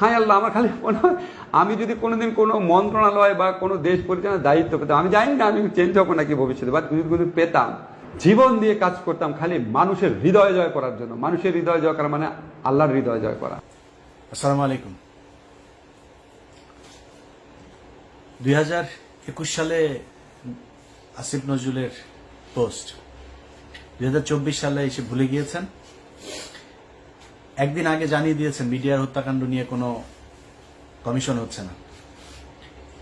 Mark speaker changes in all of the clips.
Speaker 1: হায় আল্লাহ, আমার খালি মনে হয় আমি যদি কোনোদিন কোনো মন্ত্রণালয় বা কোনো দেশ পরিচালনার দায়িত্ব পেতাম, আমি জানি না আমি চেঞ্জ হবো নাকি ভবিষ্যতে, বা যদি কোনো পেতাম, জীবন দিয়ে কাজ করতাম খালি মানুষের হৃদয় জয় করার জন্য। মানুষের হৃদয় জয় করা মানে আল্লাহর হৃদয় জয় করা।
Speaker 2: আসসালামু আলাইকুম। 2021 সালে আসিফ নজরুলের পোস্ট 2024 সালে এসে ভুলে গিয়েছেন। একদিন আগে জানিয়ে দিয়েছেন মিডিয়ার হত্যাকাণ্ড নিয়ে কোনো কমিশন হচ্ছে না।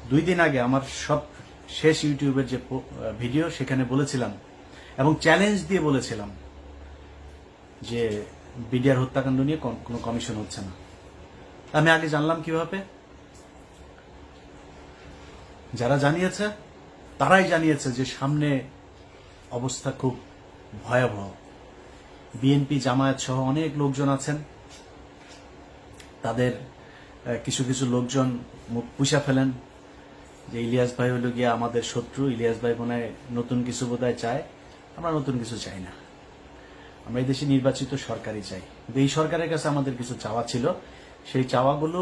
Speaker 2: 2 দিন আগে আমার সব শেষ ইউটিউবের যে ভিডিও সেখানে বলেছিলাম এবং চ্যালেঞ্জ দিয়ে বলেছিলাম যে মিডিয়ার হত্যাকাণ্ড নিয়ে কোনো কমিশন হচ্ছে না। আমি আগে জানলাম কিভাবে? যারা জানিয়েছে তারাই জানিয়েছে যে সামনে অবস্থা খুব ভয়াবহ। বিএনপি জামায়াত সহ অনেক লোকজন আছেন, তাদের কিছু কিছু লোকজন মুখ পুষা ফেলেন যে ইলিয়াস ভাই হলো গিয়ে আমাদের শত্রু, ইলিয়াস ভাই মনে হয় নতুন কিছু বোধহয় চায়। আমরা নতুন কিছু চাই না, আমরা এই দেশে নির্বাচিত সরকারই চাই। কিন্তু এই সরকারের কাছে আমাদের কিছু চাওয়া ছিল, সেই চাওয়াগুলো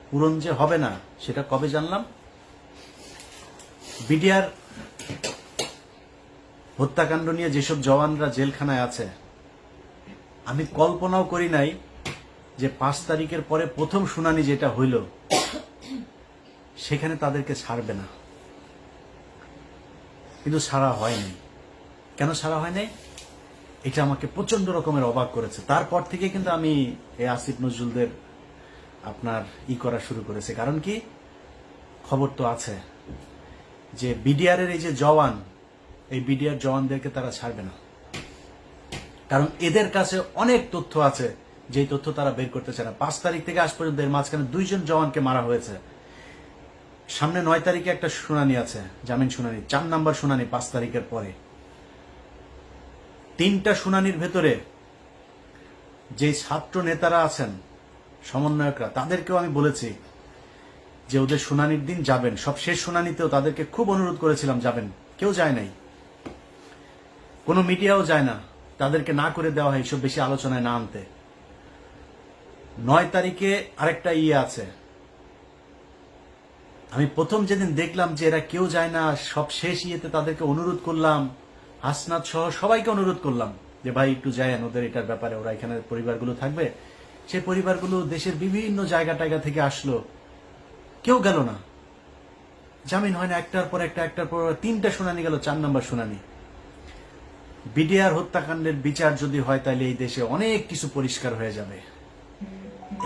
Speaker 2: পূরণ যে হবে না সেটা কবে জানলাম? বিডিআর হত্যাকাণ্ড নিয়ে যেসব জওয়ানরা জেলখানায় আছে, আমি কল্পনাও করি নাই যে 5 তারিখের পরে প্রথম শুনানি যেটা হইল সেখানে তাদেরকে ছাড়বে না। কিন্তু ছাড়া হয়নি। কেন ছাড়া হয় নাই? এটা আমাকে প্রচন্ড রকমের অবাক করেছে। তারপর থেকে কিন্তু আমি এই আসিফ নজরুলদের আপনার করা শুরু করেছে। কারণ কি, খবর তো আছে যে বিডিআর এর এই যে জওয়ান, এই বিডিআর জওয়ানদেরকে তারা ছাড়বে না। কারণ এদের কাছে অনেক তথ্য আছে, যেই তথ্য তারা বের করতে চায় না। 5 তারিখ থেকে আজ পর্যন্ত এর মাঝখানে 2 জন জওয়ানকে মারা হয়েছে। সামনে 9 তারিখে একটা শুনানি আছে, জামিন শুনানি, 4 নাম্বার শুনানি 5 তারিখের পরে। 3টা শুনানির ভেতরে যে ছাত্র নেতারা আছেন, সমন্বয়করা, তাদেরকেও আমি বলেছি যে ওদের শুনানির দিন যাবেন। সব শেষ শুনানিতেও তাদেরকে খুব অনুরোধ করেছিলাম যাবেন, কেউ যায় নাই, কোনো মিডিয়াও যায় না, তাদেরকে না করে দেওয়া হয় এইসব বেশি আলোচনায় না আনতে। 9 তারিখে আরেকটা আছে। আমি প্রথম যেদিন দেখলাম যে এরা কেউ যায় না, সব শেষ তাদেরকে অনুরোধ করলাম, হাসনাত সহ সবাইকে অনুরোধ করলাম যে ভাই একটু যায়েন ওদের এটার ব্যাপারে, ওরা এখানে পরিবারগুলো থাকবে। সেই পরিবারগুলো দেশের বিভিন্ন জায়গা টায়গা থেকে আসলো, কেউ গেল না। জামিন হয় না, একটার পর 3টা শুনানি গেল, 4 নম্বর শুনানি। বিডিআর হত্যাকাণ্ডের বিচার যদি হয় তাহলে এই দেশে অনেক কিছু পরিষ্কার হয়ে যাবে।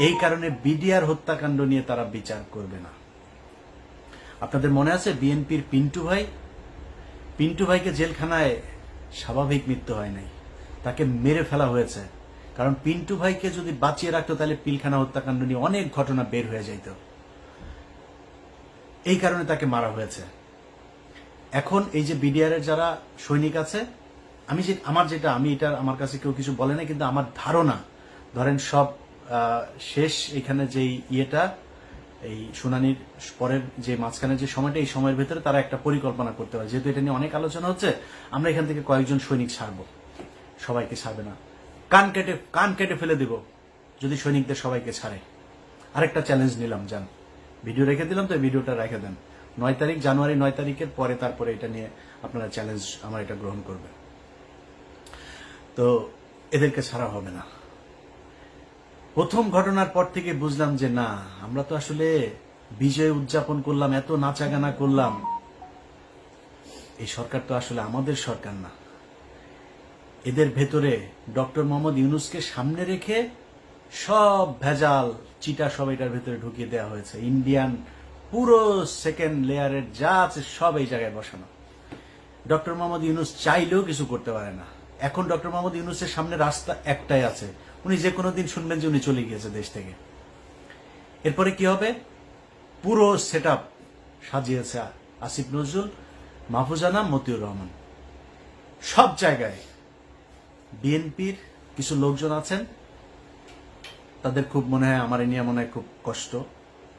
Speaker 2: এই কারণে বিডিআর হত্যাকাণ্ড নিয়ে তারা বিচার করবে না। আপনাদের মনে আছে বিএনপির পিন্টু ভাইকে জেলখানায় স্বাভাবিক মৃত্যু হয় নাই, তাকে মেরে ফেলা হয়েছে। কারণ পিন্টু ভাইকে যদি বাঁচিয়ে রাখতো তাহলে পিলখানা হত্যাকাণ্ড নিয়ে অনেক ঘটনা বের হয়ে যাইত, এই কারণে তাকে মারা হয়েছে। এখন এই যে বিডিআর এর যারা সৈনিক আছে, আমি আমার কাছে কেউ কিছু বলে না, কিন্তু আমার ধারণা, ধরেন সব শেষ এখানে যে এই শুনানির পরের যে মাঝখানে যে সময়টা, এই সময়ের ভেতরে তারা একটা পরিকল্পনা করতে পারে। যেহেতু এটা নিয়ে অনেক আলোচনা হচ্ছে, আমরা এখান থেকে কয়েকজন সৈনিক ছাড়বো, সবাইকে ছাড়বে না। কান কেটে ফেলে দেব যদি সৈনিকদের সবাইকে ছাড়ে। আরেকটা চ্যালেঞ্জ নিলাম, যান, ভিডিও রেখে দিলাম, তো ভিডিওটা রেখে দেন। 9 তারিখ, জানুয়ারি 9 তারিখের পরে, তারপরে এটা নিয়ে আপনারা চ্যালেঞ্জ আমার এটা গ্রহণ করবেন। তো এদেরকে ছাড়া হবে না। প্রথম ঘটনার পর থেকে বুঝলাম যে না, আমরা তো আসলে বিজয় উদযাপন করলাম, এত নাচাগানা করলাম, এই সরকার তো আসলে আমাদের সরকার না। এদের ভেতরে ডক্টর মোহাম্মদ ইউনূসকে সামনে রেখে সব ভেজাল চিটা সব এটার ভেতরে ঢুকিয়ে দেওয়া হয়েছে। ইন্ডিয়ান পুরো সেকেন্ড লেয়ারের যা আছে সব এই জায়গায় বসানো। ডক্টর মোহাম্মদ ইউনূস চাইলেও কিছু করতে পারে না। এখন ডক্টর মোহাম্মদ ইউনূসের সামনে রাস্তা একটাই আছে, উনি যে কোনো দিন শুনবেন যে উনি চলে গিয়েছে দেশ থেকে। এরপরে কি হবে? পুরো সেট আপ সাজিয়েছে আসিফ নজরুল, মাহফুজানা, মতিউর রহমান। সব জায়গায় বিএনপির কিছু লোকজন আছেন, তাদের খুব মনে হয় আমার নিয়ে মনে হয় খুব কষ্ট।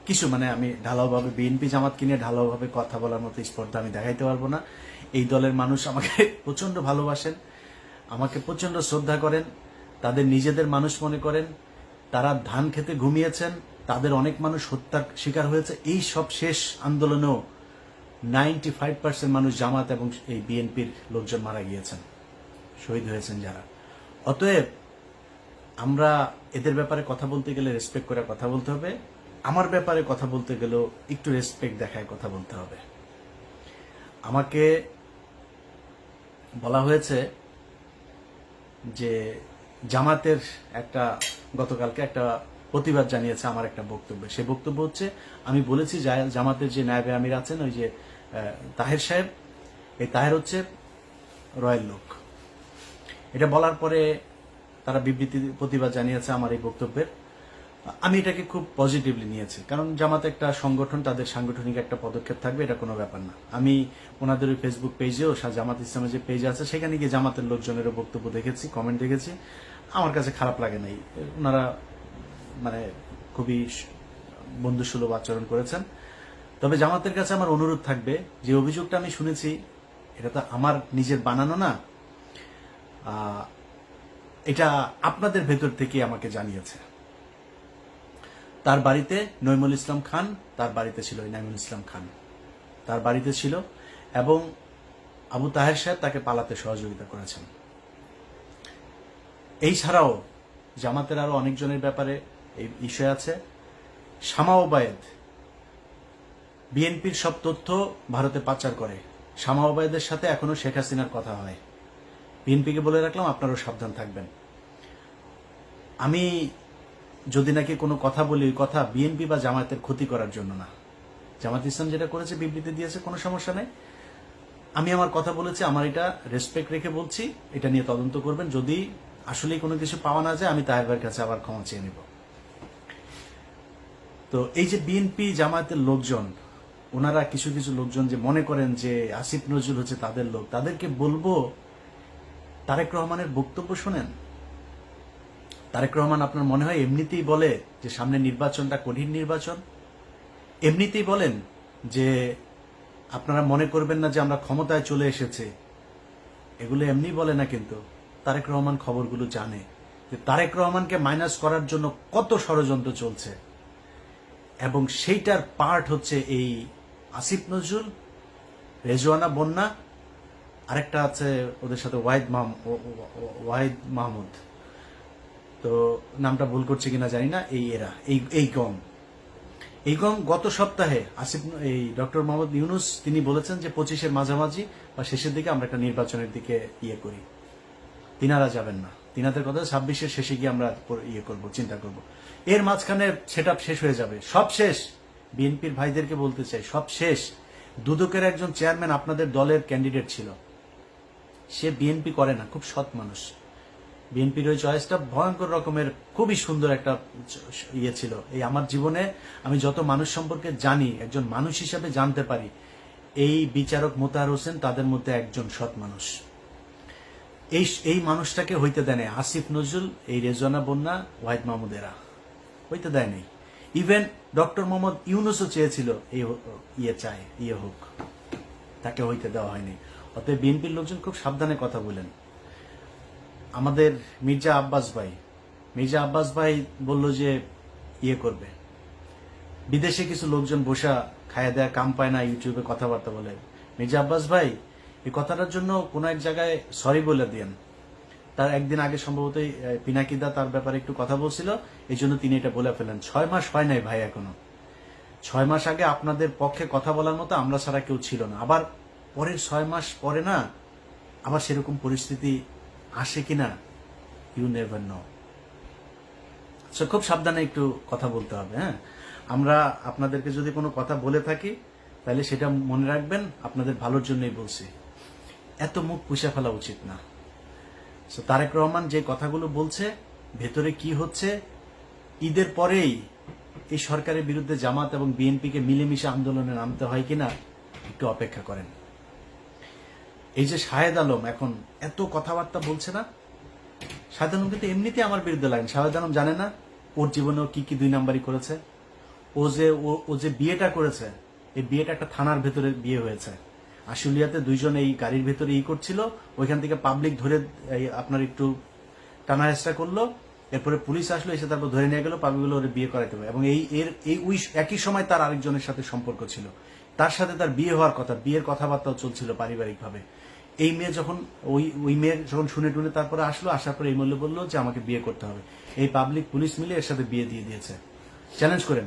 Speaker 2: কিছু আমি ঢালাওভাবে বিএনপি জামাতকে নিয়ে ঢালাওভাবে কথা বলার মতো স্পর্ধা আমি দেখাইতে পারবো না। এই দলের মানুষ আমাকে প্রচন্ড ভালোবাসেন, আমাকে প্রচন্ড শ্রদ্ধা করেন, তাদের নিজেদের মানুষ মনে করেন। তারা ধান খেতে ঘুমিয়েছেন, তাদের অনেক মানুষ হত্যার শিকার হয়েছে। এই সব শেষ আন্দোলনেও 95% মানুষ জামাত এবং এই বিএনপির লোকজন মারা গিয়েছেন, শহীদ হয়েছেন যারা। অতএব আমরা এদের ব্যাপারে কথা বলতে গেলে রেসপেক্ট করে কথা বলতে হবে, আমার ব্যাপারে কথা বলতে গেলেও একটু রেসপেক্ট দেখায় কথা বলতে হবে। আমাকে বলা হয়েছে যে জামাতের একটা গতকালকে একটা প্রতিবাদ জানিয়েছে আমার একটা বক্তব্যে। সেই বক্তব্য হচ্ছে, আমি বলেছি জামাতের যে নায়েবে আমির আছেন ওই যে তাহের সাহেব, এই তাহের হচ্ছে রয়্যাল লোক। এটা বলার পরে তারা বিবৃতি প্রতিবাদ জানিয়েছে আমার এই বক্তব্যের। আমি এটাকে খুব পজিটিভলি নিয়েছি, কারণ জামাত একটা সংগঠন, তাদের সাংগঠনিক একটা পদক্ষেপ থাকবে, এটা কোনো ব্যাপার না। আমি ওনাদের ওই ফেসবুক পেজেও জামাত ইসলামের যে পেজ আছে সেখানে গিয়ে জামাতের লোকজনেরও বক্তব্য দেখেছি, কমেন্ট দেখেছি, আমার কাছে খারাপ লাগে নাই। ওনারা মানে খুবই বন্ধুসুলভ আচরণ করেছেন। তবে জামাতের কাছে আমার অনুরোধ থাকবে, যে অভিযোগটা আমি শুনেছি এটা তো আমার নিজের বানানো না, এটা আপনাদের ভেতর থেকে আমাকে জানিয়েছে। তার বাড়িতে নইমুল ইসলাম খান, তার বাড়িতে ছিল ইনামুল ইসলাম খান, তার বাড়িতে ছিল, এবং আবু তাহের সাহেব তাকে পালাতে সহযোগিতা করেছেন। এই ছাড়াও জামাতের আরো অনেকজনের ব্যাপারে এই বিষয় আছে। শামা ওবায়েদ বিএনপির সব তথ্য ভারতে পাচার করে। শামা ওবায়েদের সাথে এখনো শেখ হাসিনার কথা হয়। বিএনপিকে বলে রাখলাম, আপনারাও সাবধান থাকবেন। আমি যদি নাকি কোনো কথা বলি, কথা বিএনপি বা জামায়াতের ক্ষতি করার জন্য না। জামাত ইসলাম যেটা করেছে, বিবৃতি দিয়েছে, কোনো সমস্যা নেই। আমি আমার কথা বলেছি, আমার এটা রেসপেক্ট রেখে বলছি, এটা নিয়ে তদন্ত করবেন। যদি আসলেই কোনো কিছু পাওয়া না যায়, আমি তাহের ভাইয়ের কাছে আবার ক্ষমা চেয়ে নেব। তো এই যে বিএনপি জামায়াতের লোকজন, ওনারা কিছু কিছু লোকজন যে মনে করেন যে আসিফ নজরুল হচ্ছে তাদের লোক, তাদেরকে বলবো তারেক রহমানের বক্তব্য শোনেন। তারেক রহমান আপনার মনে হয় এমনিতেই বলে যে সামনে নির্বাচনটা কঠিন নির্বাচন? এমনিতেই বলেন যে আপনারা মনে করবেন না যে আমরা ক্ষমতায় চলে এসেছে? এগুলো এমনি বলে না, কিন্তু তারেক রহমান খবরগুলো জানে যে তারেক রহমানকে মাইনাস করার জন্য কত ষড়যন্ত্র চলছে, এবং সেইটার পার্ট হচ্ছে এই আসিফ নজরুল, রেজওয়ানা বন্যা, আরেকটা আছে ওদের সাথে ওয়াহিদ মাহমুদ, তো নামটা ভুল করছে কিনা জানি না। এই গম গত সপ্তাহে আসিফ এই ডক্টর মোহাম্মদ ইউনুস তিনি বলেছেন যে 25-এর মাঝামাঝি বা শেষের দিকে আমরা একটা নির্বাচনের দিকে করি। তিনারা যাবেন না, তিনাদের কথা 26-এর শেষে গিয়ে আমরা করব, চিন্তা করব। এর মাঝখানে সেটআপ শেষ হয়ে যাবে, সব শেষ। বিএনপির ভাইদেরকে বলতে চাই, সব শেষ। দুদকের একজন চেয়ারম্যান আপনাদের দলের ক্যান্ডিডেট ছিল, সে বিএনপি করে না, খুব সৎ মানুষ। বিএনপির ওই চয়েসটা ভয়ঙ্কর রকমের খুবই সুন্দর একটা ছিল। এই আমার জীবনে আমি যত মানুষ সম্পর্কে জানি, একজন মানুষ হিসাবে জানতে পারি, এই বিচারক মোতাহার হোসেন তাদের মধ্যে একজন সৎ মানুষ। এই মানুষটাকে হইতে দেয় নাই আসিফ নজরুল, এই রেজওয়ানা বন্যা, ওয়াহিদ মাহমুদ, এরা হইতে দেয় নাই। ইভেন ডক্টর মোহাম্মদ ইউনুসও চেয়েছিল এই হোক, তাকে হইতে দেওয়া হয়নি। অতএব বিএনপির লোকজন খুব সাবধানে কথা বলেন। আমাদের মির্জা আব্বাস ভাই বলল যে করবে। বিদেশে কিছু লোকজন বসা খায়া দেয়া কাম পায় না, ইউটিউবে কথাবার্তা বলে। মির্জা আব্বাস ভাই এই কথাটার জন্য কোন এক জায়গায় সরি বলে দিয়েন। তার একদিন আগে সম্ভবত পিনাকিদা তার ব্যাপারে একটু কথা বলছিল, এই জন্য তিনি এটা বলে ফেলেন। 6 মাস হয় নাই ভাই এখনো। 6 মাস আগে আপনাদের পক্ষে কথা বলার মতো আমরা ছাড়া কেউ ছিল না। আবার পরের 6 মাস পরে না আবার সেরকম পরিস্থিতি আসে কিনা, ইউ নেভার নো। খুব সাবধানে একটু কথা বলতে হবে। হ্যাঁ, আমরা আপনাদেরকে যদি কোনো কথা বলে থাকি তাহলে সেটা মনে রাখবেন, আপনাদের ভালোর জন্যই বলছি। এত মুখ পুষে ফেলা উচিত না। তারেক রহমান যে কথাগুলো বলছে, ভেতরে কি হচ্ছে, ঈদের পরেই এই সরকারের বিরুদ্ধে জামাত এবং বিএনপিকে মিলেমিশে আন্দোলনে নামতে হয় কিনা একটু অপেক্ষা করেন। এই যে শাহেদ আলম এখন এত কথাবার্তা বলছে না, শাহেদ আলম কিন্তু এমনিতে আমার বিরুদ্ধে লাগেন। শাহেদ আলম জানে না ওর জীবনেও কি কি 2 নাম্বারই করেছে। ও যে বিয়েটা করেছে, এই বিয়েটা একটা থানার ভেতরে বিয়ে হয়েছে। আশুলিয়াতে 2 জন এই গাড়ির ভেতরে করছিল, ওইখান থেকে পাবলিক ধরে আপনার একটু টানা হেঁচড়া করলো, এরপরে পুলিশ আসলো, এসে তারপর ধরে নিয়ে গেল, পাবিগুলো ওর বিয়ে করাইতে হবে। এবং ওই একই সময় তার আরেকজনের সাথে সম্পর্ক ছিল, তার সাথে তার বিয়ে হওয়ার কথা, বিয়ের কথাবার্তাও চলছিল পারিবারিকভাবে। এই মেয়ে যখন ওই মেয়ে যখন শুনে টুনে তারপরে আসলো, আসার পরে এই মূল্য বললো যে আমাকে বিয়ে করতে হবে। এই পাবলিক পুলিশ মিলে এর সাথে বিয়ে দিয়ে দিয়েছে। চ্যালেঞ্জ করেন,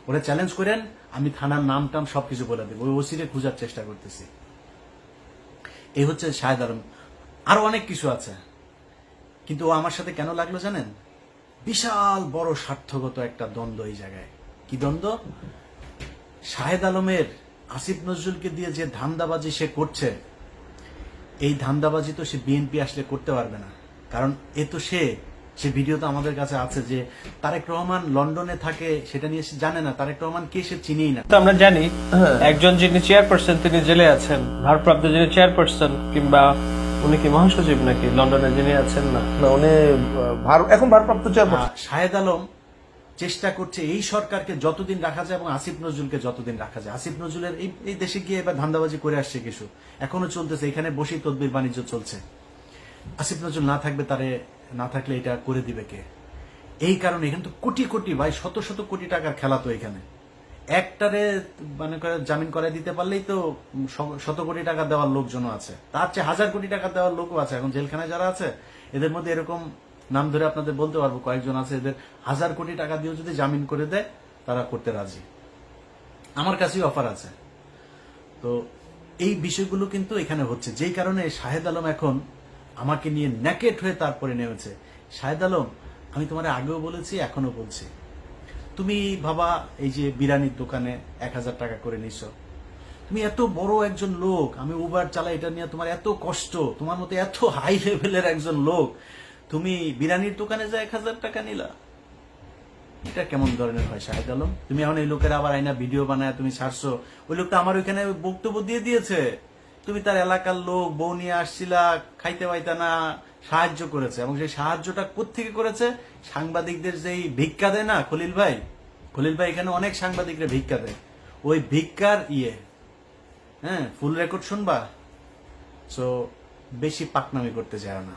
Speaker 2: ওরা চ্যালেঞ্জ করেন, আমি থানার নাম টাম সবকিছু বলে দেবো, ওই ওসিরে খোঁজার চেষ্টা করতেছি। এই হচ্ছে শাহেদ আলম। আরো অনেক কিছু আছে, কিন্তু ও আমার সাথে কেন লাগলো জানেন? বিশাল বড় স্বার্থগত একটা দ্বন্দ্ব এই জায়গায়। কি দ্বন্দ্ব? শাহেদ আলমের আসিফ নজরুলকে দিয়ে যে ধান্দাবাজি সে করছে, এই ধান্দাবাজি তো সে বিএনপি আসলে করতে পারবে না। কারণ এ তো সে ভিডিও তো আমাদের কাছে আছে যে তারেক রহমান লন্ডনে থাকে, সেটা নিয়ে সে জানে না। তারেক রহমান কে সে চিনেই না।
Speaker 3: তো আমরা জানি একজন যিনি চেয়ারপারসন তিনি জেলে আছেন, ভারপ্রাপ্ত যিনি চেয়ারপারসন, কিংবা উনি কি মহাসচিব নাকি লন্ডনে যিনি আছেন? না,
Speaker 4: না, উনি এখন ভারপ্রাপ্ত চেয়ারপারসন।
Speaker 2: শাহেদ আলম চেষ্টা করছে এই সরকারকে যতদিন রাখা যায় এবং আসিফ নজরুলকে যতদিন রাখা যায়। আসিফ নজরুলের এই দেশে গিয়ে এবার ধান্দাবাজি করে আসছে কিছু, এখনো চলতেছে, এখানে বসেই তদবির বাণিজ্য চলছে। আসিফ নজরুল না থাকলে এটা করে দিবে কে? এই কারণে এখানে তো কোটি কোটি, ভাই শত শত কোটি টাকার খেলা। তো এখানে একটারে মানে করে জামিন করে দিতে পারলেই তো শত কোটি টাকা দেওয়ার লোকজন আছে, তার চেয়ে 1000 কোটি টাকা দেওয়ার লোকও আছে। এখন জেলখানায় যারা আছে এদের মধ্যে এরকম নাম ধরে আপনাদের বলতে পারবো কয়েকজন আছে, এদের 1000 কোটি টাকা দিয়েও যদি জামিন করে দেয় তারা করতে রাজি। আমার কাছেই অফার আছে। তো এই বিষয়গুলো কিন্তু এখানে হচ্ছে, যেই কারণে শাহেদ আলম এখন আমাকে নিয়ে ন্যাকেট হয়ে তারপরে নেমেছে। শাহেদ আলম, আমি তোমার আগেও বলেছি, এখনো বলছি, তুমি ভাবা এই যে বিরিয়ানির দোকানে 1000 টাকা করে নিছ, তুমি এত বড় একজন লোক, আমি উবার চালাই, এটা নিয়ে তোমার এত কষ্ট, তোমার মতো এত হাই লেভেলের একজন লোক, তুমি বিরিয়ানির দোকানে যা 1000 টাকা নিলা, এটা কেমন ধরনের হয় শাহেদ আলম? তুমি এখন এই লোকের আবার আইনা ভিডিও বানায় তুমি ছাড়ছো। ওই লোকটা আমার ওইখানে বক্তব্য দিয়ে দিয়েছে, তুমি তার এলাকার লোক, বউ নিয়ে আসছিলা, খাইতে পাইতা না, সাহায্য করেছে। এবং সেই সাহায্যটা কোত্থেকে করেছে? সাংবাদিকদের যেই ভিক্ষা দেয় না খলিল ভাই এখানে অনেক সাংবাদিকরা ভিক্ষা দেয়, ওই ভিক্ষার হ্যাঁ, ফুল রেকর্ড শুনবা। সো বেশি পাকনামি করতে চায় না,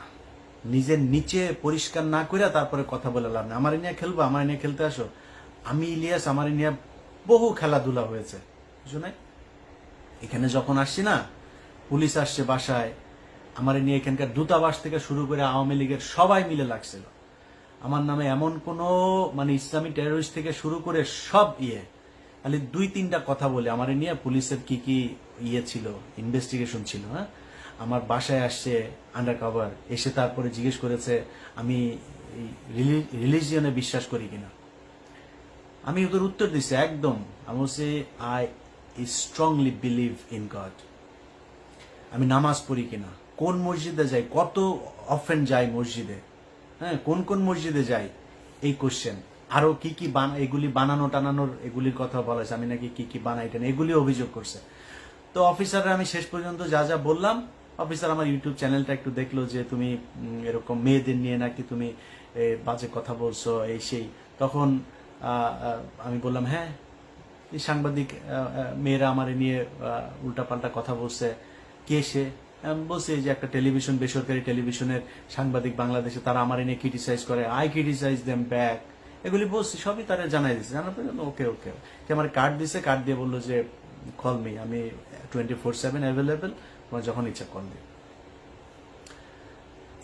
Speaker 2: নিজের নিচে পরিষ্কার না করে তারপরে কথা বলে লাভ না। আমার নিয়ে খেলবা, আমার নিয়ে খেলতে আসো। আমি ইলিয়াস, আমার নিয়ে বহু খেলাধুলা হয়েছে, বুঝো নাই? এখানে যখন আসছি না, পুলিশ আসছে বাসায়, আমার নিয়ে এখানকার দূতাবাস থেকে শুরু করে আওয়ামী লীগের সবাই মিলে লাগছিল আমার নামে। এমন কোন মানে ইসলামী টেরোরিস্ট থেকে শুরু করে সব খালি 2-3টা কথা বলে আমার নিয়ে পুলিশের কি কি ছিল, ইনভেস্টিগেশন ছিল। হ্যাঁ, আমার বাসায় আসছে আন্ডার কভার, এসে তারপরে জিজ্ঞেস করেছে আমি রিলিজিয়নে বিশ্বাস করি কিনা। আমি ওদের উত্তর দিছি একদম, আমি বলছি I strongly believe in god. আমি নামাজ পড়ি কিনা, কোন মসজিদে যাই, কত অফেন যাই মসজিদে, হ্যাঁ, কোন কোন মসজিদে যাই, এই কোশ্চেন। আরো কি কি এগুলি বানানো টানানোর এগুলির কথা বলা হয়েছে, আমি নাকি কি কি বানাই টানাই, এগুলি অভিযোগ করছে। তো অফিসাররা আমি শেষ পর্যন্ত যা যা বললাম, অফিসার আমার ইউটিউব চ্যানেলটা একটু দেখলো যে তুমি এরকম মেয়েদের নিয়ে নাকি তুমি বাজে কথা বলছো, এই সেই। তখন আমি বললাম হ্যাঁ, এই সাংবাদিক মেয়েরা আমার নিয়ে উল্টাপাল্টা কথা বলছে। কে সে? বলছে যে একটা টেলিভিশন, বেসরকারি টেলিভিশনের সাংবাদিক বাংলাদেশে, তারা আমার নিয়ে ক্রিটিসাইজ করে, আই ক্রিটিসাইজ দেম ব্যাক, এগুলি বলছি, সবই তারা জানাই দিচ্ছে। জানার পরে ওকে আমার কার্ড দিছে, কার্ড দিয়ে বললো যে কল মি, আমি 24/7 অ্যাভেলেবেল, তোমার যখন ইচ্ছা কল দিই।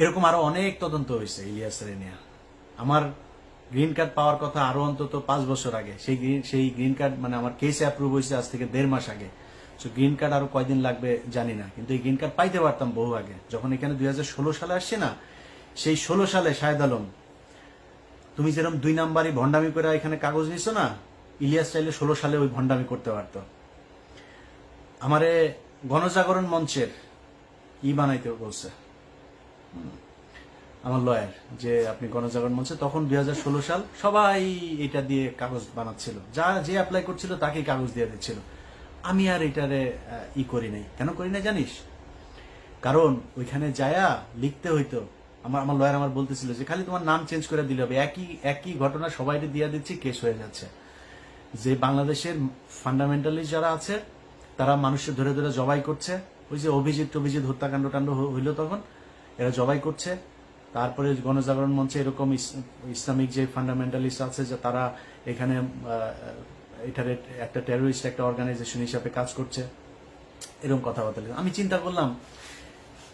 Speaker 2: এরকম আরো অনেক তদন্ত হয়েছে ইলিয়াসের নিয়ে। আমার গ্রিন কার্ড পাওয়ার কথা আরো অন্তত 5 বছর আগে, সেই গ্রিন কার্ড মানে আমার কেসে অ্যাপ্রুভ হয়েছে আজ থেকে 1.5 মাস আগে। সো গ্রিন কার্ড আরো কয়দিন লাগবে জানি না, কিন্তু এই গ্রিন কার্ড পাইতে পারতাম বহু আগে। যখন এখানে 2016 সালে আসছে না, সেই 16 সালে শাহেদ আলম, তুমি যেরকম 2 নাম্বারই ভণ্ডামি করে এখানে কাগজ নিছো না, ইলিয়াস চাইলে 16 সালে ওই ভণ্ডামি করতে পারতো। আমারে গণজাগরণ মঞ্চের বানাইতে বলছে আমার লয়ার, যে আপনি গণজাগরণ মঞ্চে, তখন 2016 সাল, সবাই এটা দিয়ে কাগজ বানাচ্ছিল, যে অ্যাপ্লাই করছিল তাকেই কাগজ দিয়ে দিচ্ছিল। আমি আর এটারে করি নাই। কেন করি না জানিস? কারণ ওইখানে যায়া লিখতে হইতো, আমার লয়ার আমার বলতেছিল যে খালি তোমার নাম চেঞ্জ করে দিলে হবে, একই ঘটনা সবাই দিয়ে দিচ্ছি, কেস হয়ে যাচ্ছে। যে বাংলাদেশের ফান্ডামেন্টালিস্ট যারা আছে তারা মানুষের ধরে ধরে জবাই করছে, ওই যে অভিজিৎ হত্যাকাণ্ড হইলো তখন, এরা জবাই করছে, তারপরে গণজাগরণ মঞ্চে এরকম ইসলামিক যে ফান্ডামেন্টালিস্ট আছে যে তারা এখানে এটার একটা টেরোরিস্ট একটা অর্গানাইজেশন হিসাবে কাজ করছে, এরকম কথাবার্তা। আমি চিন্তা করলাম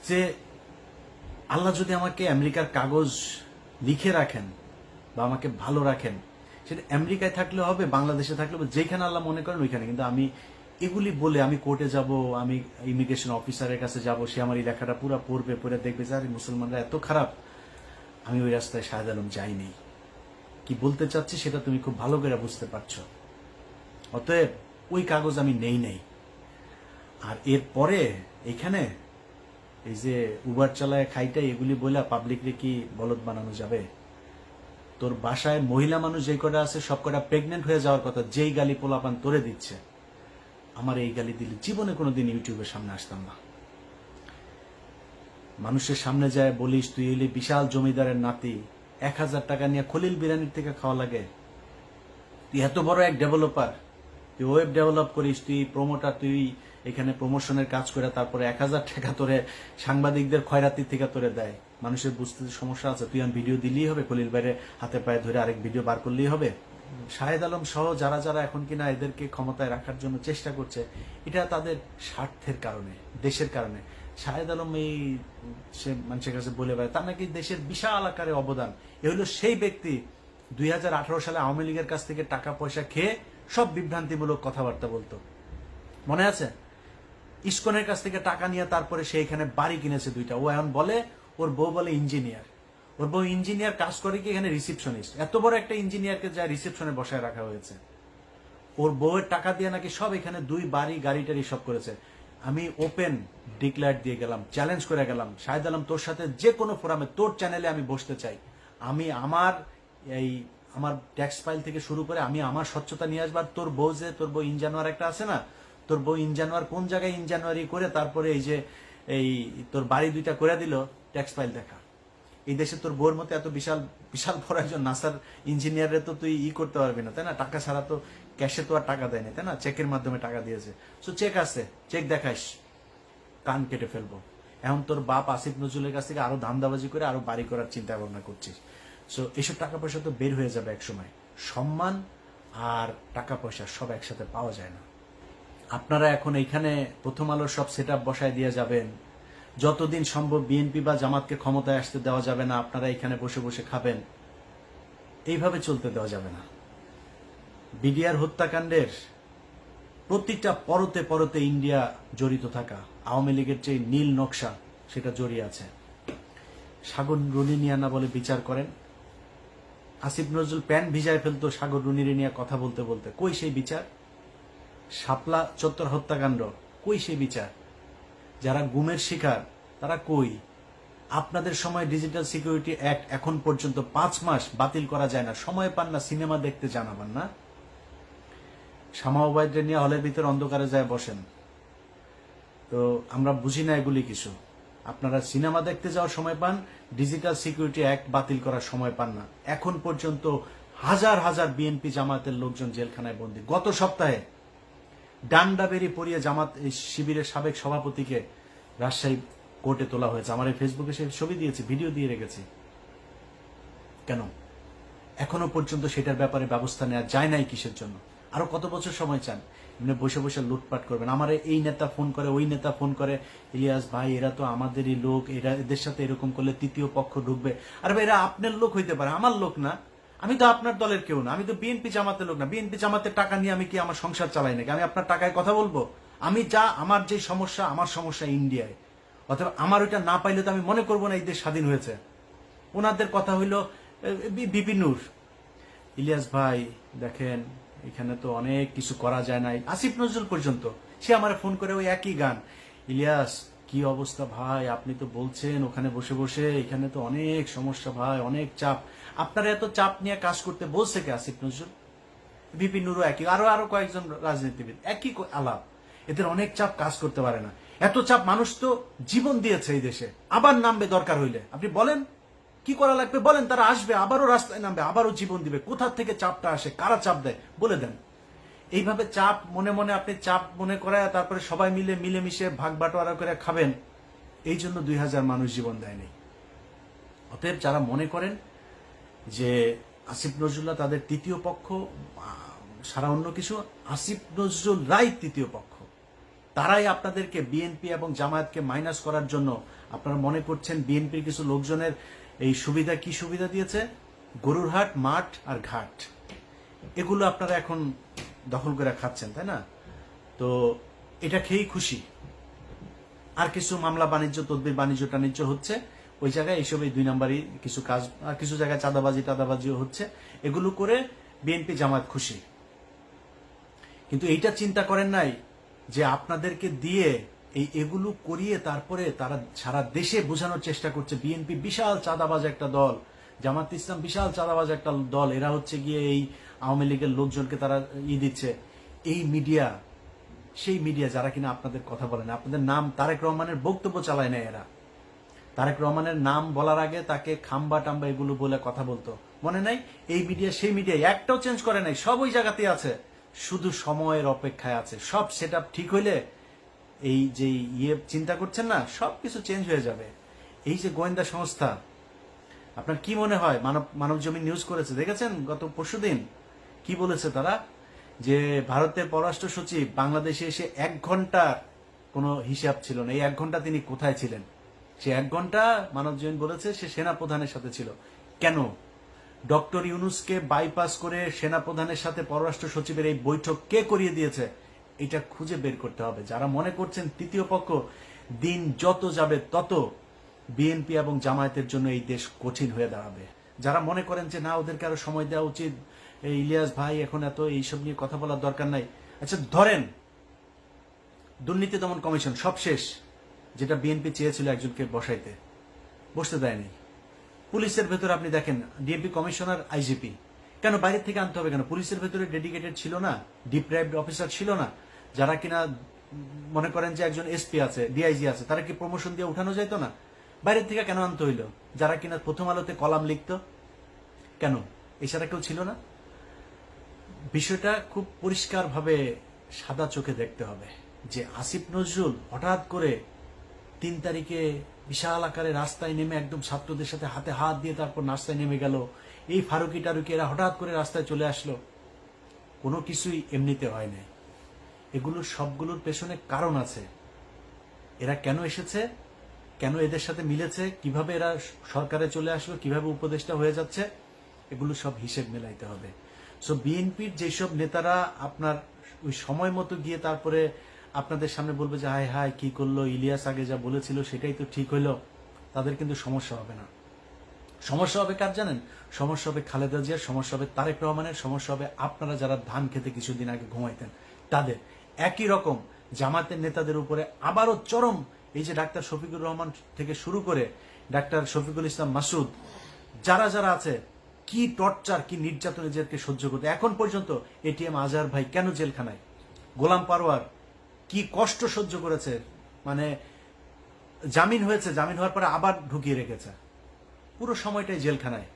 Speaker 2: যে আল্লাহ যদি আমাকে আমেরিকার কাগজ লিখে রাখেন বা আমাকে ভালো রাখেন, সেটা আমেরিকায় থাকলে হবে, বাংলাদেশে থাকলে হবে, যেখানে আল্লাহ মনে করেন ওইখানে। কিন্তু আমি এগুলি বলে আমি কোর্টে যাব, আমি ইমিগ্রেশন অফিসারের কাছে যাব, সে আমার এই লেখাটা পুরো পড়বে, পড়ে দেখবে যে আরে মুসলমানরা এত খারাপ। আমি ওই রাস্তায় শাহেদ আলম যাইনি। কি বলতে চাচ্ছি সেটা তুমি খুব ভালো করে বুঝতে পারছো। অতএব ওই কাগজ আমি নেই। আর এরপরে এখানে এই যে উবার চালায় খাইটাই এগুলি বলে পাবলিকরে কি বলদ বানানো যাবে? তোর বাসায় মহিলা মানুষ যে কটা আছে সব কটা প্রেগনেন্ট হয়ে যাওয়ার কথা, যেই গালি পোলাপান তোরে দিচ্ছে, আমার এই গালি দিলে জীবনে কোনোদিন ইউটিউবের সামনে আসতাম না। মানুষের সামনে যায় বলিস তুই এলি বিশাল জমিদারের নাতি, 1000 টাকা নিয়ে খলিল বিরিয়ানির থেকে খাওয়া লাগে। তুই এত বড় এক ডেভেলপার, তুই ওয়েব ডেভেলপ করিস, তুই প্রমোটার, তুই এখানে প্রমোশনের কাজ করে তারপরে 1000 টাকা তোরে সাংবাদিকদের খয়রাতির থেকে তোরে দেয়। মানুষের বুঝতে সমস্যা আছে, তুই আমি ভিডিও দিলেই হবে, খলিল বাইরে হাতে পায়ে ধরে আরেক ভিডিও বার করলেই হবে। শাহেদ আলম সহ যারা যারা এখন কিনা এদেরকে ক্ষমতায় রাখার জন্য চেষ্টা করছে, এটা তাদের স্বার্থের কারণে, দেশের কারণে। শাহেদ আলম এই সে মানুষের কাছে বলে বেড়ায় তার নাকি দেশের বিশাল আকারে অবদান। এ হলো সেই ব্যক্তি 2018 সালে আওয়ামী লীগের কাছ থেকে টাকা পয়সা খেয়ে সব বিভ্রান্তিমূলক কথাবার্তা বলতো, মনে আছে? ইসকনের কাছ থেকে টাকা নিয়ে তারপরে সে এখানে বাড়ি কিনেছে 2টা। ও এখন বলে ওর বউ বলে ইঞ্জিনিয়ার, ওর বউ ইঞ্জিনিয়ার কাজ করে কি এখানে রিসেপশনিস্ট। এত বড় একটা ইঞ্জিনিয়ারকে যা রিসেপশনে বসায় রাখা হয়েছে। ওর বউয়ের টাকা দিয়ে নাকি সব এখানে 2 বাড়ি গাড়ি টাড়ি সব করেছে। আমি ওপেন ডিক্লেয়ার দিয়ে গেলাম, চ্যালেঞ্জ করে গেলাম, শাহেদ আলম তোর সাথে যে কোনো ফোরামে তোর চ্যানেলে আমি বসতে চাই। আমি আমার ট্যাক্স ফাইল থেকে শুরু করে আমি আমার স্বচ্ছতা নিয়ে আসবার। তোর বউ ইনজানুয়ার একটা আছে না, তোর বউ ইনজানুয়ার কোন জায়গায় ইনজানুয়ারি করে তারপরে এই তোর বাড়ি 2টা করে দিল, ট্যাক্স ফাইল দেখা। এই দেশে তোর বউর মতো এত বিশাল বিশাল বড় একজন নাসার ইঞ্জিনিয়ারে তো তুই করতে পারবি না, তাই না? টাকা ছাড়া তো ক্যাশে তো আর টাকা দেয় না, তাই না? চেকের মাধ্যমে টাকা দিয়েছে। সো চেক আছে, চেক দেখাইস, কান কেটে ফেলবো। এখন তোর বাপ আসিফ নজরুলের কাছ থেকে আরো ধান্দাবাজি করে আরো বাড়ি করার চিন্তা ভাবনা করছিস। সো এইসব টাকা পয়সা তো বের হয়ে যাবে এক সময়। সম্মান আর টাকা পয়সা সব একসাথে পাওয়া যায় না। আপনারা এখন এইখানে প্রথম আলোর সব সেট আপ বসায় দিয়ে যাবেন, যতদিন সম্ভব বিএনপি বা জামাতকে ক্ষমতায় আসতে দেওয়া যাবে না, আপনারা এখানে বসে বসে খাবেন, এইভাবে চলতে দেওয়া যাবে না। বিডিআর হত্যাকাণ্ডের প্রতিটা পরতে পরতে ইন্ডিয়া জড়িত থাকা, আওয়ামী লীগের যে নীল নকশা সেটা জড়িয়ে আছে। সাগর রুনিনিয়ানা বলে বিচার করেন, আসিফ নজরুল প্যান্ট ভিজায় ফেলতো সাগর রুনিরে নিয়ে কথা বলতে বলতে, কই সেই বিচার? শাপলা চত্বর হত্যাকাণ্ড, কই সেই বিচার? যারা গুমের শিকার তারা কই? আপনাদের সময় ডিজিটাল সিকিউরিটি অ্যাক্ট এখন পর্যন্ত 5 মাস বাতিল করা যায় না, সময় পান না, সিনেমা দেখতে জানাবেন না। শামা ওবায়দরে নিয়ে হলের ভিতর অন্ধকারে যায় বসেন, তো আমরা বুঝি না এগুলি কিছু। আপনারা সিনেমা দেখতে যাওয়ার সময় পান, ডিজিটাল সিকিউরিটি অ্যাক্ট বাতিল করার সময় পান না। এখন পর্যন্ত হাজার হাজার বিএনপি জামাতের লোকজন জেলখানায় বন্দী। গত সপ্তাহে ডান্ডা বেরি পরিয়ে জামাত শিবিরের সাবেক সভাপতিকে রাজশাহী কোর্টে তোলা হয়েছে। আমার এই ফেসবুকে সেই ছবি দিয়েছি, ভিডিও দিয়ে রেখেছি। কেন এখনো পর্যন্ত সেটার ব্যাপারে ব্যবস্থা নেওয়া যায় নাই? কিসের জন্য? আরো কত বছর সময় চান? এমনি বসে বসে লুটপাট করবেন। আমার এই নেতা ফোন করে, ওই নেতা ফোন করে, ইলিয়াস ভাই এরা তো আমাদেরই লোক, এদের সাথে এরকম করলে তৃতীয় পক্ষ ঢুকবে। আরে ভাই এরা আপনার লোক হইতে পারে, আমার লোক না। আমি তো আপনার দলের কেউ না, আমি তো বিএনপি জামাতের লোক না। বিএনপি জামাতের টাকা নিয়ে আমি কি আমার সংসার চালাই নাকি? আমি আপনার টাকায় কথা বলবো? আমি আমার যে সমস্যা, আমার সমস্যা ইন্ডিয়ায়। অথবা আমার ওইটা না পাইলে তো আমি মনে করবো না এই দেশ স্বাধীন হয়েছে। ওনাদের কথা হইল বিপি নূর, ইলিয়াস ভাই দেখেন এখানে তো অনেক কিছু করা যায় নাই। আসিফ নজরুল পর্যন্ত সে আমার ফোন করে ওই একই গান, ইলিয়াস কি অবস্থা ভাই, আপনি তো বলছেন ওখানে বসে বসে, এখানে তো অনেক সমস্যা ভাই, অনেক চাপ। আপনারা এত চাপ নিয়ে কাজ করতে বলছে কে আসিফ নজরুল? বিপি নুরও একই, আরো কয়েকজন রাজনীতিবিদ একই আলাপ। এদের অনেক চাপ, কাজ করতে পারে না। এত চাপ, মানুষ তো জীবন দিয়েছে এই দেশে, আবার নামবে দরকার হইলে। আপনি বলেন কি করা লাগবে, বলেন, তারা আসবে, আবারও রাস্তায় নামবে, আবারও জীবন দিবে। কোথা থেকে চাপটা আসে, কারা চাপ দেয় বলে দেন। এইভাবে চাপ মনে মনে আপনি চাপ মনে করায় তারপরে সবাই মিলেমিশে ভাগ বাটোয়ারা করে খাবেন। এই জন্য 2000 মানুষ জীবন দেয়নি। অতএব যারা মনে করেন যে আসিফ নজরুল্লাহ তাদের তৃতীয় পক্ষ, সারা অন্য কিছু, আসিফ নজরুল রায় তৃতীয় পক্ষ, তারাই আপনাদেরকে বিএনপি এবং জামায়াতকে মাইনাস করার জন্য আপনারা মনে করছেন বিএনপির কিছু লোকজনের এই সুবিধা, কি সুবিধা দিয়েছে, গরুর হাট, মাঠ আর ঘাট, এগুলো আপনারা এখন দখল করে খাচ্ছেন, তাই না? তো এটা খেয়েই খুশি। আর কিছু মামলা বাণিজ্য, তদবির বাণিজ্য টাণিজ্য হচ্ছে ওই জায়গায়, এইসব এই 2 নাম্বারই কিছু কাজ, আর কিছু জায়গায় চাঁদাবাজিও হচ্ছে, এগুলো করে বিএনপি জামায়াত খুশি। কিন্তু এইটা চিন্তা করেন নাই যে আপনাদেরকে দিয়ে এগুলো করিয়ে তারপরে তারা সারা দেশে বোঝানোর চেষ্টা করছে বিএনপি বিশাল চাঁদাবাজ একটা দল, জামাত ইসলাম বিশাল চাঁদাবাজ একটা দল, এরা হচ্ছে গিয়ে এই আওয়ামী লীগের লোকজনকে তারা দিচ্ছে। এই মিডিয়া, সেই মিডিয়া যারা কিনা আপনাদের কথা বলে না, আপনাদের নাম তারেক রহমানের বক্তব্য চালায় না এরা। তারেক রহমানের নাম বলার আগে তাকে খাম্বা টাম্বা এগুলো বলে কথা বলতো, মনে নাই? এই মিডিয়া সেই মিডিয়া একটাও চেঞ্জ করে নাই, সব ওই জায়গাতেই আছে, শুধু সময়ের অপেক্ষায় আছে। সব সেট ঠিক হইলে এই যে চিন্তা করছেন না, সবকিছু চেঞ্জ হয়ে যাবে। এই যে গোয়েন্দা সংস্থা, আপনার কি মনে হয়? মানব জমিন নিউজ করেছে, দেখেছেন গত পরশুদিন কি বলেছে তারা? যে ভারতের পররাষ্ট্র সচিব বাংলাদেশে এসে 1 ঘন্টার কোনো হিসাব ছিল না। এই 1 ঘন্টা তিনি কোথায় ছিলেন? সে 1 ঘন্টা মানব জমিন বলেছে সে সেনা প্রধানের সাথে ছিল। কেন? ডক্টর ইউনুসকে বাইপাস করে সেনা প্রধানের সাথে পররাষ্ট্র সচিবের এই বৈঠক কে করিয়ে দিয়েছে? এটা খুঁজে বের করতে হবে। যারা মনে করছেন তৃতীয় পক্ষ, দিন যত যাবে তত বিএনপি এবং জামায়াতের জন্য এই দেশ কঠিন হয়ে দাঁড়াবে। যারা মনে করেন যে না, ওদেরকে আরো সময় দেওয়া উচিত, এই ইলিয়াস ভাই এখন এত এইসব নিয়ে কথা বলার দরকার নাই। আচ্ছা ধরেন দুর্নীতি দমন কমিশন সব শেষ, যেটা বিএনপি চেয়েছিল একজনকে বসাইতে, বসতে দেয়নি। পুলিশের ভেতরে আপনি দেখেন ডিএমপি কমিশনার, আইজিপি, কেন বাইরে থেকে আনতে হবে? কেন পুলিশের ভেতরে ডেডিকেটেড ছিল না, ডিপ্রাইভড অফিসার ছিল না, যারা কিনা মনে করেন যে একজন এসপি আছে, ডিআইজি আছে, তারা কি প্রমোশন দিয়ে উঠানো যাইতো না? বাইরের থেকে কেন আনতে হইল? যারা কিনা প্রথম আলোতে কলাম লিখতো, কেন? এছাড়া কেউ ছিল না? বিষয়টা খুব পরিষ্কারভাবে সাদা চোখে দেখতে হবে যে আসিফ নজরুল হঠাৎ করে 3 তারিখে বিশাল আকারে রাস্তায় নেমে একদম ছাত্রদের সাথে হাতে হাত দিয়ে তারপর রাস্তায় নেমে গেল। এই ফারুকি টারুকি এরা হঠাৎ করে রাস্তায় চলে আসলো। কোনো কিছুই এমনিতে হয় নাই। এগুলোর সবগুলোর পেছনে কারণ আছে। এরা কেন এসেছে, কেন এদের সাথে মিলেছে, কিভাবে এরা সরকারে চলে আসলো, কিভাবে উপদেষ্টা হয়ে যাচ্ছে, এগুলো সব হিসেব মেলাইতে হবে। সো বিএনপির যেসব নেতারা আপনার ওই সময় মতো গিয়ে তারপরে আপনাদের সামনে বলবে যে হায় হায় কি করলো ইলিয়াস, আগে যা বলেছিল সেটাই তো ঠিক হইলো, তাদের কিন্তু সমস্যা হবে না। সমস্যা হবে কার জানেন? সমস্যা হবে খালেদা জিয়ার, সমস্যা হবে তারেক রহমানের, সমস্যা হবে আপনারা যারা ধান খেতে কিছুদিন আগে ঘুমাইতেন তাদের। একই রকম জামাতের নেতাদের উপরে আবারও চরম, এই যে ডাক্তার শফিকুর রহমান থেকে শুরু করে ডাক্তার শফিকুল ইসলাম মাসুদ, যারা যারা আছে, কি টর্চার, কি নির্যাতন এদেরকে সহ্য করতে। এখন পর্যন্ত এটিএম আজহার ভাই কেন জেলখানায়, গোলাম পারওয়ার কি কষ্ট সহ্য করেছে, মানে জামিন হয়েছে, জামিন হওয়ার পরে আবার ঢুকিয়ে রেখেছে, পুরো সময়টাই জেলখানায়।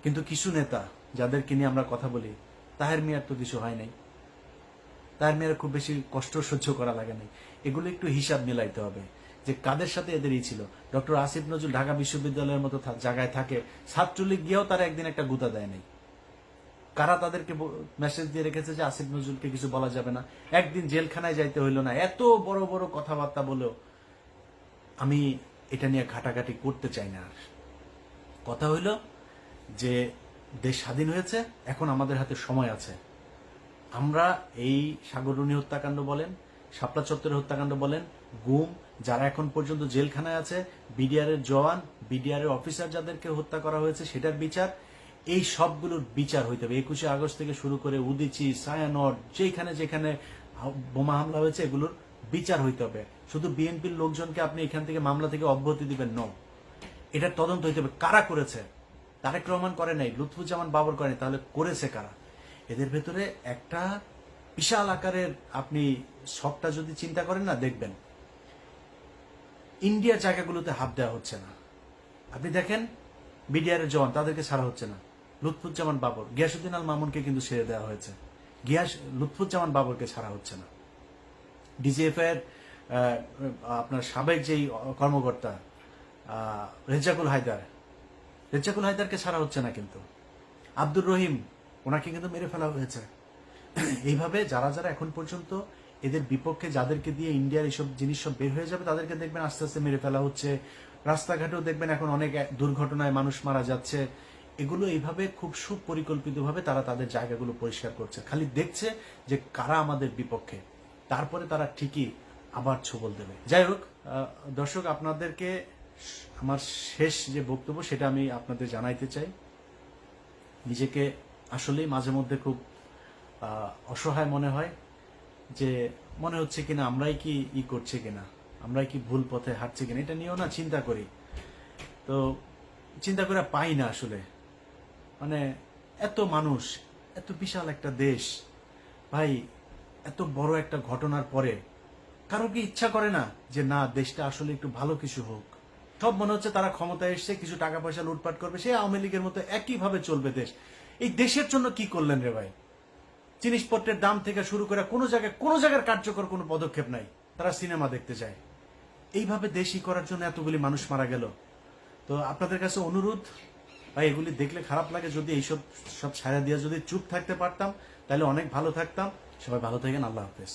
Speaker 2: কিন্তু কিছু নেতা যাদেরকে নিয়ে আমরা কথা বলি, তাহের মিয়ার তো কিছু হয় নাই, তাহের মিয়ার খুব বেশি কষ্ট সহ্য করা লাগে নাই। এগুলো একটু হিসাব মিলাইতে হবে যে কাদের সাথে এদেরই ছিল। ডক্টর আসিফ নজরুল ঢাকা বিশ্ববিদ্যালয়ের মতো জায়গায় থাকে, ছাত্রলীগ গিয়েও তারা একদিন একটা গুতা দেয় নাই। কারা তাদেরকে মেসেজ দিয়ে রেখেছে যে আসিফ নজরুলকে কিছু বলা যাবে না, একদিন জেলখানায় যাইতে হইল না, এত বড় বড় কথাবার্তা বলেও। আমি এটা নিয়ে ঘাটাঘাটি করতে চাই না। আর কথা হইল যে দেশ স্বাধীন হয়েছে, এখন আমাদের হাতে সময় আছে। আমরা এই সাগররুনি হত্যাকাণ্ড বলেন, শাপলা চত্বরের হত্যাকাণ্ড বলেন, গুম, যারা এখন পর্যন্ত জেলখানায় আছে, বিডিআর এর জওয়ান, বিডিআর এর অফিসার যাদেরকে হত্যা করা হয়েছে সেটার বিচার, এই সবগুলোর বিচার হইতে হবে। 21শে আগস্ট থেকে শুরু করে উদিচি, ছায়ানট, যেখানে যেখানে বোমা হামলা হয়েছে এগুলোর বিচার হইতে হবে। শুধু বিএনপির লোকজনকে আপনি এখান থেকে মামলা থেকে অব্যাহতি দিবেন ন, এটার তদন্ত হইতে হবে কারা করেছে। তারেক রহমান করে নাই, লুৎফুজ্জামান বাবর করে নাই, তাহলে করেছে কারা? এদের ভেতরে একটা বিশাল আকারের আপনি সবটা যদি চিন্তা করেন না, দেখবেন ইন্ডিয়ার জায়গাগুলোতে হাত দেওয়া হচ্ছে না। আপনি দেখেন বিডিআর এর জওয়ান, তাদেরকে ছাড়া হচ্ছে না। লুৎফুজ্জামান বাবর, গিয়াসউদ্দিন আল মামুনকে কিন্তু ছেড়ে দেওয়া হয়েছে, লুৎফুজ্জামান বাবরকে ছাড়া হচ্ছে না। ডিজিএফ এর আপনার সাবেক যেই কর্মকর্তা রেজ্জাকুল হায়দারকে ছাড়া হচ্ছে না, কিন্তু আব্দুর রহিম ওনাকে কিন্তু মেরে ফেলা হয়েছে। এইভাবে যারা যারা এখন পর্যন্ত এদের বিপক্ষে, যাদেরকে দিয়ে ইন্ডিয়ার এইসব জিনিস সব বের হয়ে যাবে, তাদেরকে দেখবেন আস্তে আস্তে মেরে ফেলা হচ্ছে। রাস্তাঘাটেও দেখবেন এখন অনেক দুর্ঘটনায় মানুষ মারা যাচ্ছে। এগুলো এইভাবে খুব সুপরিকল্পিতভাবে তারা তাদের জায়গাগুলো পরিষ্কার করছে, খালি দেখছে যে কারা আমাদের বিপক্ষে, তারপরে তারা ঠিকই আবার ছোবল দেবে। যাই হোক দর্শক, আপনাদেরকে আমার শেষ যে বক্তব্য সেটা আমি আপনাদের জানাইতে চাই। নিজেকে আসলেই মাঝে মধ্যে খুব অসহায় মনে হয়, যে মনে হচ্ছে কিনা আমরাই কি করছি কিনা, আমরাই কি ভুল পথে হাঁটছি কিনা, এটা নিয়েও না চিন্তা করি। তো চিন্তা করে পাই না আসলে, মানে এত মানুষ, এত বিশাল একটা দেশ, ভাই এত বড় একটা ঘটনার পরে কারো কি ইচ্ছা করে না যে না, দেশটা আসলে একটু ভালো কিছু হোক? সব মনে হচ্ছে তারা ক্ষমতায় এসছে, কিছু টাকা পয়সা লুটপাট করবে, সে আওয়ামী লীগের মতো একইভাবে চলবে দেশ। এই দেশের জন্য কি করলেন রে ভাই? জিনিসপত্রের দাম থেকে শুরু করে কোনো জায়গার কার্যকর কোনো পদক্ষেপ নাই, তারা সিনেমা দেখতে যায়। এইভাবে দেশই করার জন্য এতগুলি মানুষ মারা গেল। তো আপনাদের কাছে অনুরোধ, ভাই এগুলি দেখলে খারাপ লাগে, যদি এইসব ছায়া দিয়ে যদি চুপ থাকতে পারতাম তাহলে অনেক ভালো থাকতাম। সবাই ভালো থাকেন, আল্লাহ হাফেজ।